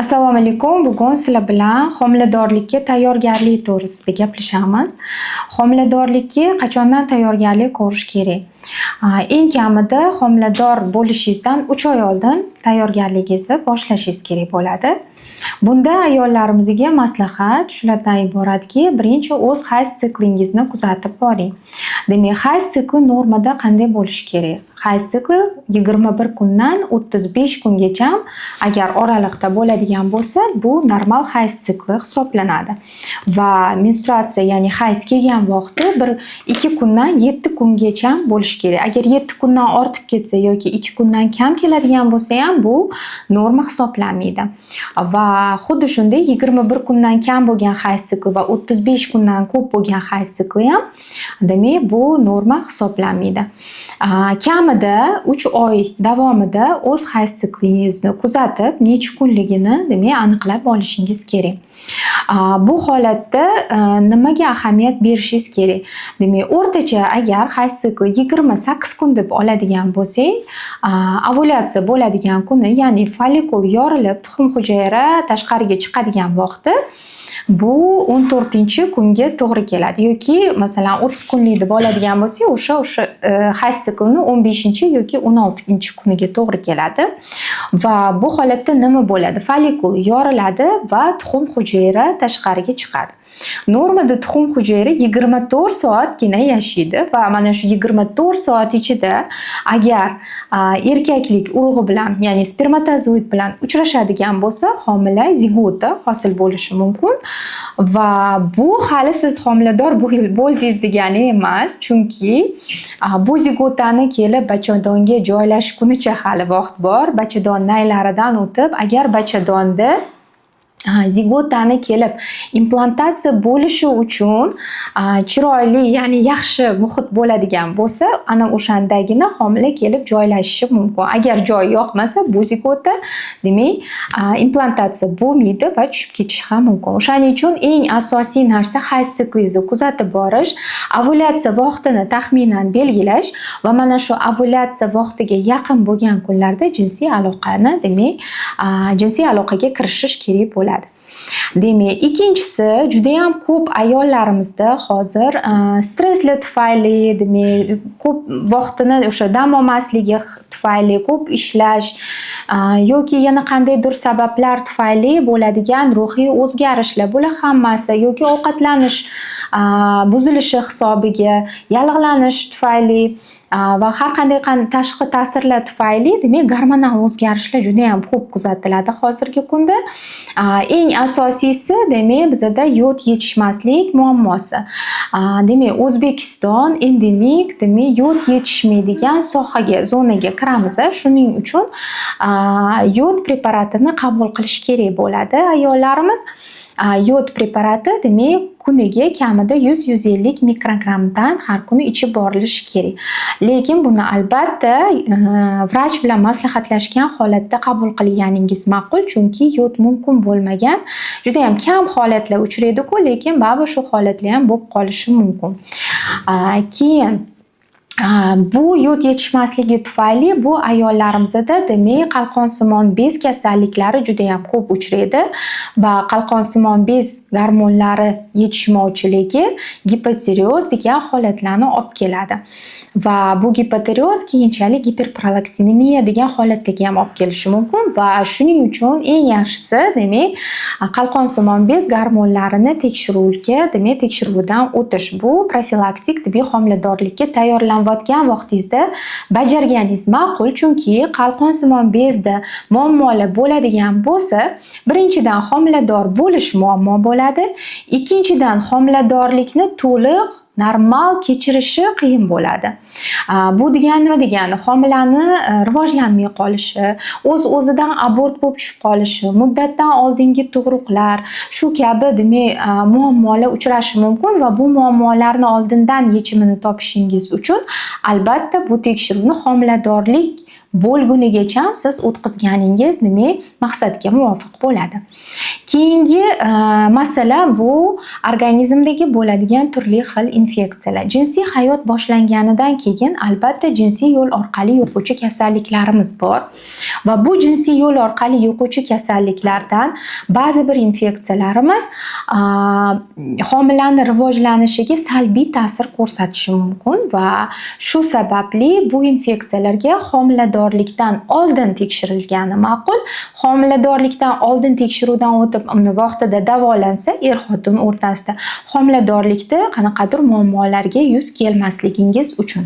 Assalomu alaykum. Bugun sizlar bilan homiladorlikka tayyorgarlik to'g'risida gaplashamiz. Homiladorlikka qachondan tayyorgarlik ko'rish kerak? Eng kamida homilador bo'lishingizdan 3 oy oldin tayyorgarligingizni boshlashingiz kerak bo'ladi. Bunda ayollarimizga maslahat shulardan iboratki, birinchi o'z hayz siklingizni kuzatib boring. Demak, hayz sikli normada qanday bo'lishi kerak? Hayz sikli 21 kundan 35 kungacha agar oraliqda bo'ladigan bo'lsa, bu normal hayz sikli hisoblanadi. Va menstruatsiya, ya'ni hayz kelgan vaqti 1-2 kundan 7 kungacha bo'lishi kerak. Agar 7 kundan ortib ketsa yoki 2 kundan kam keladigan bo'lsa ham bu norma hisoblanmaydi. Va xuddi shunday 21 kundan kam bo'lgan hayz sikli va 35 kundan ko'p bo'lgan hayz sikli ham demak bu norma hisoblanmaydi. Kamida 3 oy davomida o'z hayz siklingizni kuzatib, necha kunligini demak aniqlab olishingiz kerak. Bu holatda nimaga ahamiyat berishingiz kerak? Demak, o'rtacha agar hayz sikli 28 kun deb oladigan bo'lsak, ovulyatsiya bo'ladigan kuni, ya'ni follikul yorilib, tuxum hujayra tashqariga chiqadigan vaqti bu 14-kunga to'g'ri keladi yoki masalan 30 kunlik deb oladigan bo'lsak, o'sha hayz siklini 15 yoki 16-kuniga to'g'ri keladi. Va bu holatda nima bo'ladi? Follikul yoriladi va tuxum hujayra tashqariga chiqadi. Normada tuxum hujayra 24 soatgina yashaydi va mana shu 24 soat ichida agar erkaklik urug'i bilan, ya'ni spermatozoid bilan uchrashadigan bo'lsa, homila zigota hosil bo'lishi mumkin. Va bu hali siz homilador bo'ldingiz degani emas, chunki bu zigotani kelib bachadonga joylashgunicha hali vaqt bor. Bachadon naylaridan o'tib, agar bachadonda zigotani kelib implantatsiya bo'lishi uchun chiroyli, ya'ni yaxshi muhit bo'ladigan bo'lsa, ana o'shandagina homila kelib joylashishi mumkin. Agar joy yoqmasa, bu zigota demak implantatsiya bo'lmaydi va tushib ketishi ham mumkin. O'shaning uchun eng asosiy narsa hayz siklingizni kuzatib borish, ovulyatsiya vaqtini taxminan belgilash va mana shu ovulyatsiya vaqtiga yaqin bo'lgan kunlarda jinsiy aloqani, demak, jinsiy aloqaga kirishish kerak bo'ladi. Demak, ikkinchisi, juda ham ko'p ayollarimizda hozir stressli tufayli, demak, ko'p vaqtini o'sha dam olmasligi tufayli, ko'p ishlash yoki yana qandaydir sabablar tufayli bo'ladigan ruhiy o'zgarishlar, bular hammasi yoki ovqatlanish buzilishi hisobiga, yallig'lanish tufayli va har qanday tashqi ta'sirlar tufayli demak gormonal o'zgarishlar juda ham ko'p kuzatiladi hozirgi kunda. Eng asosiysi demak bizda yod yetishmaslik muammosi. Demak, O'zbekiston endemik, demak, yod yetishmaydigan sohaga, zonaga kiramiz. Shuning uchun yod preparatini qabul qilish kerak bo'ladi ayollarimiz. Yod preparati demak kuniga kamida 100-150 mikrogrammdan har kuni ichib borilishi kerak. Lekin buni albatta vrach bilan maslahatlashgan holatda qabul qilganingiz ma'qul, chunki yod mumkin bo'lmagan juda ham kam holatlar uchraydi-ku, lekin baribir shu holatlar ham bo'lib qolishi mumkin. Keyin bu yod yetishmasligi tufayli bu ayollarimizda demak qalqonsimon bez kasalliklari juda ham ko'p uchraydi va qalqonsimon bez gormonlari yetishmovchiligi gipotireoz degan holatlarni olib keladi. Va bu gipotireoz keyinchalik giperprolaktinemiya degan holatga ham olib kelishi mumkin va shuning uchun eng yaxshisi demak qalqonsimon bez gormonlarini tekshiruvdan o'tish. Bu profilaktik tibbiy homiladorlikka tayyorlanayotgan vaqtingizda bajarganingiz ma'qul, chunki qalqonsimon bezda muammolar bo'ladigan bo'lsa, birinchidan homilador bo'lish muammo bo'ladi, ikkinchidan homiladorlikni to'liq normal kechirishi qiyin bo'ladi. Bu degani nima degani? Homilani rivojlanmay qolishi, o'z-o'zidan abort bo'lib tushib qolishi, muddatdan oldingi tug'ruqlar, shu kabi demak muammolar uchrashi mumkin va bu muammolarni oldindan yechimini topishingiz uchun albatta bu tekshiruvni homiladorlik bo'lgunigacha siz o'tkazganingiz demak maqsadga muvofiq bo'ladi. Keyingi masala bu organizmdagi bo'ladigan turli xil infeksiyalar. Jinsiy hayot boshlanganidan keyin albatta jinsiy yo'l orqali yuquvchi kasalliklarimiz bor va bu jinsiy yo'l orqali yuquvchi kasalliklardan ba'zi bir infeksiyalarimiz homilani rivojlanishiga salbiy ta'sir ko'rsatishi mumkin va shu sababli bu infeksiyalarga homiladorlikdan oldin tekshirilgani ma'qul. Homiladorlikdan oldin tekshiruvdan o'tib uni vaqtida davolansa er-xotin o'rtasida homiladorlikda qanaqadir muammolarga yuz kelmasligingiz uchun.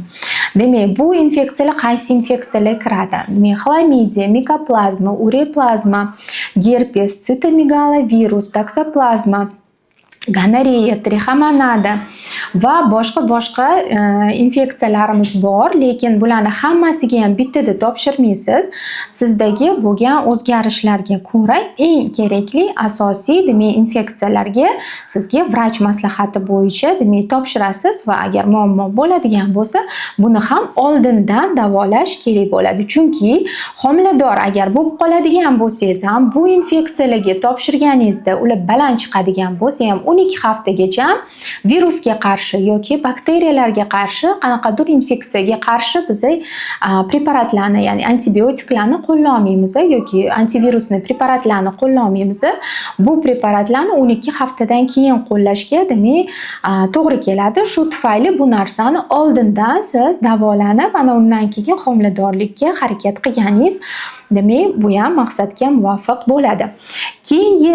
Demak, bu infeksiyalar qaysi infeksiyalar kiradi? Demak, xlamidия, mikoplazma, ureplazma, gerpes, sitomegalovirus, taksoplazma, gonoreya, trichomonada va boshqa infeksiyalarimiz bor, lekin bularni hammasiga ham bittada topshirmaysiz. Sizdagi bo'lgan o'zgarishlarga ko'ra eng kerakli asosiy demak infeksiyalarga sizga vrach maslahati bo'yicha demak topshirasiz va agar muammo bo'ladigan bo'lsa, buni ham oldindan davolash kerak bo'ladi. Chunki homilador agar bo'lib qoladigan bo'lsangiz ham bu infeksiyalarga topshirganingizda ular baland chiqadigan bo'lsa ham 12 haftagacha virusga qarshi yoki bakteriyalarga qarshi qanaqadir infeksiyaga qarshi biz preparatlarni, ya'ni antibiotiklarni qo'llanmaymiz yoki antivirusli preparatlarni qo'llanmaymiz. Bu preparatlarni 12 haftadan keyin qo'llashga demak to'g'ri keladi. Shu tufayli bu narsani oldindan siz davolanib, ana undan keyin homiladorlikka harakat qilganingiz demak bu ham maqsadga muvofiq bo'ladi. Keyingi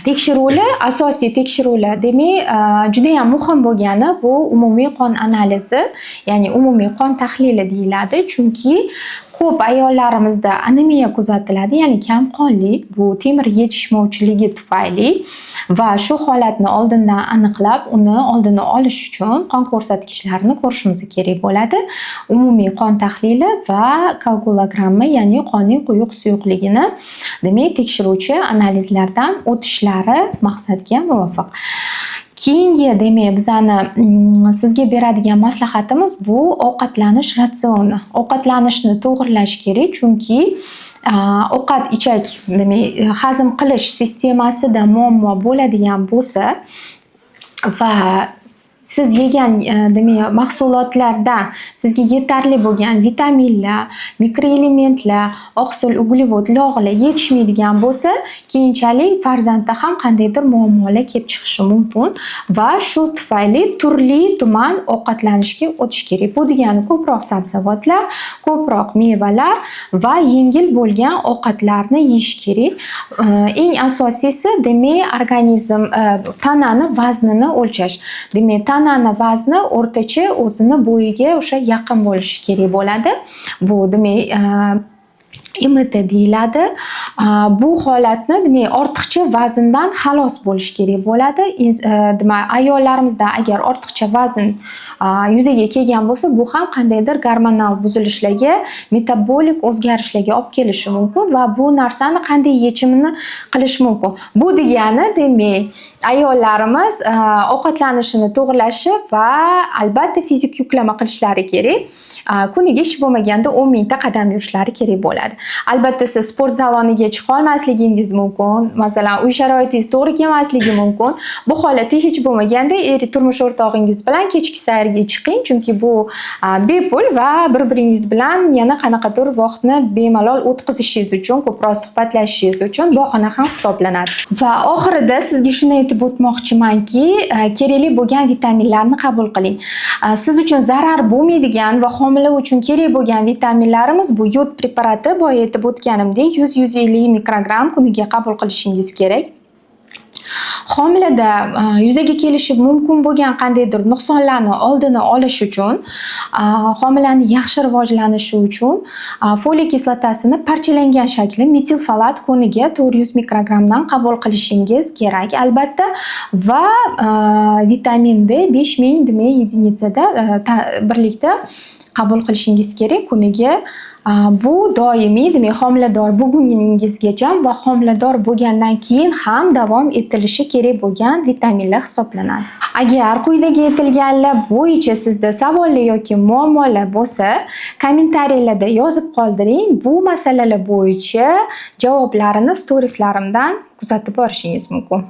tekshiruvlar, asosiy tekshiruvlar demak juda ham muhim bo'lgani bu umumiy qon analizi, ya'ni umumiy qon tahlili deyiladi. Chunki ko'p ayollarimizda anemiya kuzatiladi, ya'ni kamqonlik, bu temir yetishmovchiligi tufayli va shu holatni oldindan aniqlab, uni oldini olish uchun qon ko'rsatkichlarini ko'rishimiz kerak bo'ladi. Umumiy qon tahlili va koagulogramma, ya'ni qonning quyuq suyuqligini demak tekshiruvchi analizlardan o'tishlari maqsadga muvofiq. Keyingi demak bizani sizga beradigan maslahatimiz bu ovqatlanish ratsioni. Ovqatlanishni to'g'irlash kerak, chunki ovqat ichak demak hazm qilish sistemasida muammo bo'ladigan bo'lsa va siz yegan demak mahsulotlarda sizga yetarli bo'lgan vitaminlar, mikroelementlar, oqsil, uglevod, yog'lar yetishmaydigan bo'lsa, keyinchalik farzandda ham qandaydir muammolar kelib chiqishi mumkin va shu tufayli turli tuman ovqatlanishga o'tish kerak. Bu degani ko'proq sabzavotlar, ko'proq mevalar va yengil bo'lgan ovqatlarni yeyish kerak. Eng asosiysi demak organizm tanani vaznini o'lchash. Demak, tanani vazni o'rtacha o'zini bo'yiga o'sha yaqin bo'lishi kerak bo'ladi. Bu demak IMT deyiladi. Bu holatni demak ortiqcha vazndan xalos bo'lish kerak bo'ladi. Demak ayollarimizda agar ortiqcha vazn yuzaga kelgan bo'lsa, bu ham qandaydir gormonal buzilishlarga, metabolik o'zgarishlarga olib kelishi mumkin va bu narsani qanday yechimini qilish mumkin. Bu degani demak ayollarimiz ovqatlanishini to'g'irlashi va albatta fizik yuklama qilishlari kerak. Kuniga hech bo'lmaganda 10 mingta qadam yurishlari kerak bo'ladi. Albatta siz sport saloniga chiqa olmasligingiz mumkin, masalan uy sharoitingiz to'g'ri kelmasligi mumkin. Bu holatda hech bo'lmaganda turmush o'rtog'ingiz bilan kechki sayrga chiqing, chunki bu bepul va bir-biringiz bilan yana qanaqadir vaqtni bemalol o'tkazishingiz uchun, ko'proq suhbatlashishingiz uchun bahona ham hisoblanadi. Va oxirida sizga shuni aytib o'tmoqchimanki, kerakli bo'lgan vitaminlarni qabul qiling. Siz uchun zarar bo'lmaydigan va homila uchun kerak bo'lgan vitaminlarimiz bu yod preparati, boya aytib o'tganimdek 100-150 mikrogram kuniga qabul qilishingiz kerak. Homilada yuzaga kelishi mumkin bo'lgan qandaydir nuqsonlarni oldini olish uchun, homilaning yaxshi rivojlanishi uchun foliya kislotasini parchalangan shakli metil folat kuniga 400 mikrogramdan qabul qilishingiz kerak albatta va vitamin D 5000 demak единицada birlikda qabul qilishingiz kerak kuniga Bu doimiy, demak homilador bo'lguningizgacha va homilador bo'lgandan keyin ham davom etilishi kerak bo'lgan vitaminlar hisoblanadi. Agar quyidagi aytilganlar bo'yicha sizda savollar yoki muammolar bo'lsa, kommentariyalarda yozib qoldiring. Bu masalalar bo'yicha javoblarini storieslarimdan kuzatib borishingiz mumkin.